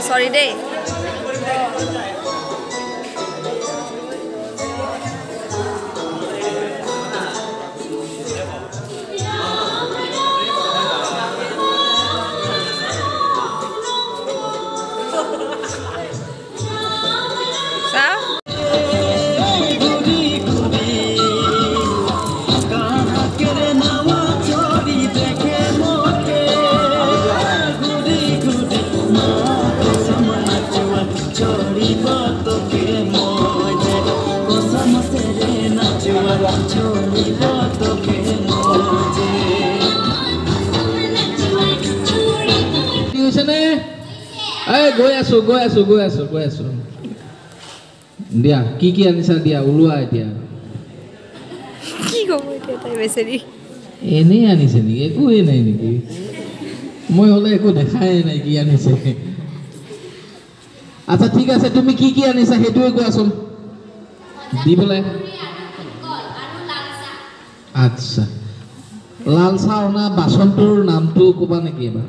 Sorry deh. গৈ আছো দিয়া কি আনিছা দিয়া ওলোৱা এতিয়া কি কব এতিয়া তাই বেচেৰি এনেই আনিছে নেকি একোৱে নাই নেকি মই হলে একো দেখাই নাই কি আনিছে আচ্ছা ঠিক আছে তুমি কি আনিছা সেইটোৱে কোৱাচোন দি বলে আচ্ছা লাল চাহ না বাচনটোৰ নামটো ক'বা নেকি এবাৰ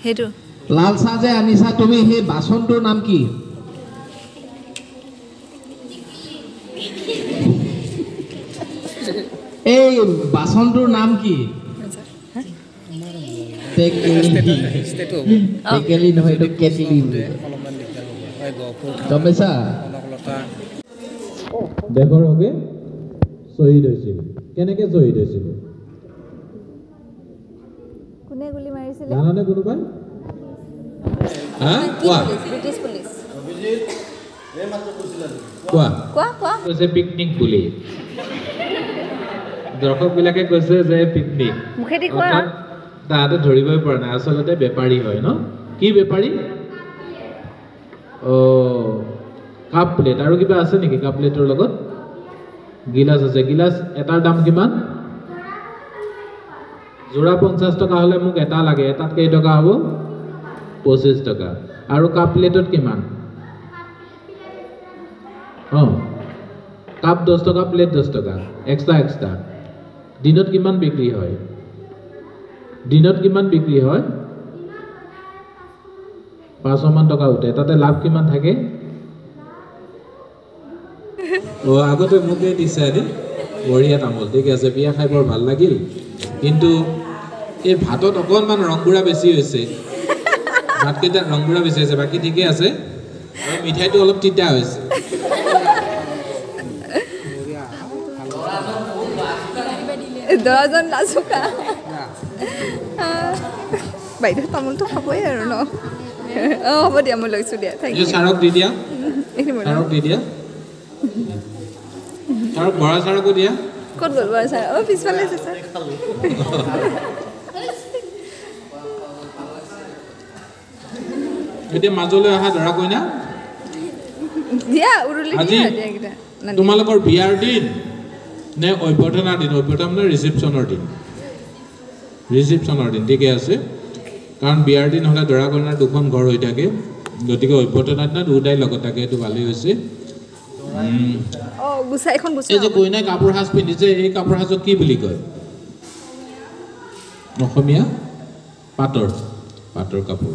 হেটো লাল চাহ যে আনিছা তুমি সেই বাচনটোৰ নাম কি এই বাচনটোৰ নাম কি টেকেলি নহয় এইটো কেটলি গমেছা দেশৰ হকে শ্বহীদ হৈছিল কেনেকৈ শ্বহীদ হৈছিল কোনে গুলি মাৰিছিলে জানানে কোনোবাই কোৱা ব্ৰিটিছ পুলিচ কোৱা কৈছে পিকনিক বুলি দৰ্শকবিলাকে কৈছে যে পিকনিক মুখেদি কোৱা তাহাঁতে ধৰিবই পৰা নাই আচলতে বেপাৰী হয় ন কি বেপাৰী কাপ প্লেট আৰু কিবা আছে নেকি কাপ প্লেটৰ লগত গিলাচ আছে গিলাচ এটাৰ দাম কিমান যোৰা 50 টকা হ'লে মোক এটা লাগে এটাত কেই টকা হ'ব 25 টকা আৰু কাপ প্লেটত কিমান কাপ 10 টকা প্লেট 10 টকা এক্সট্ৰা দিনত কিমান বিক্ৰী হয় 500 মান টকা উঠে তাতে লাভ কিমান থাকে আগতে মোকে দিছে বঢ়িয়া তামোল ঠিক আছে বিয়া খাই বৰ ভাল লাগিল কিন্তু এই ভাতত অকণমান ৰংগুৰা বেছি হৈছে ভাতকেইটা ৰংগুৰা বেছি হৈছে বাকী ঠিকে আছে আৰু মিঠাইটো অলপ তিতা হৈছে দহজন নাচুকা বাইদেউ তামোলটো খাবই আৰু ন হ'ব দিয়া মই লৈছোঁ দিয়া থেংক ইউ চাৰক দি দিয়া চাৰক বৰা চাৰকো দিয়া ক'ত গ'ল বাৰু ছাৰ পিছফালে আছে ছাৰ এতিয়া মাজলৈ অহা দৰা কইনা দিয়া উৰুলি দিয়া এইকেইটা তোমালোকৰ বিয়াৰ দিন নে অভ্যৰ্থনাৰ দিন অভ্যৰ্থনা মানে ৰিচিপশ্যনৰ দিন ঠিকে আছে কাৰণ বিয়াৰ দিন হ'লে দৰা কইনাৰ দুখন ঘৰ হৈ থাকে গতিকে অভ্যৰ্থনাৰ দিনা দুটাই লগত থাকে এইটো ভালেই হৈছে এই যে কইনাই কাপোৰ সাজ পিন্ধিছে এই কাপোৰ সাজক কি বুলি কয় অসমীয়া পাটৰ কাপোৰ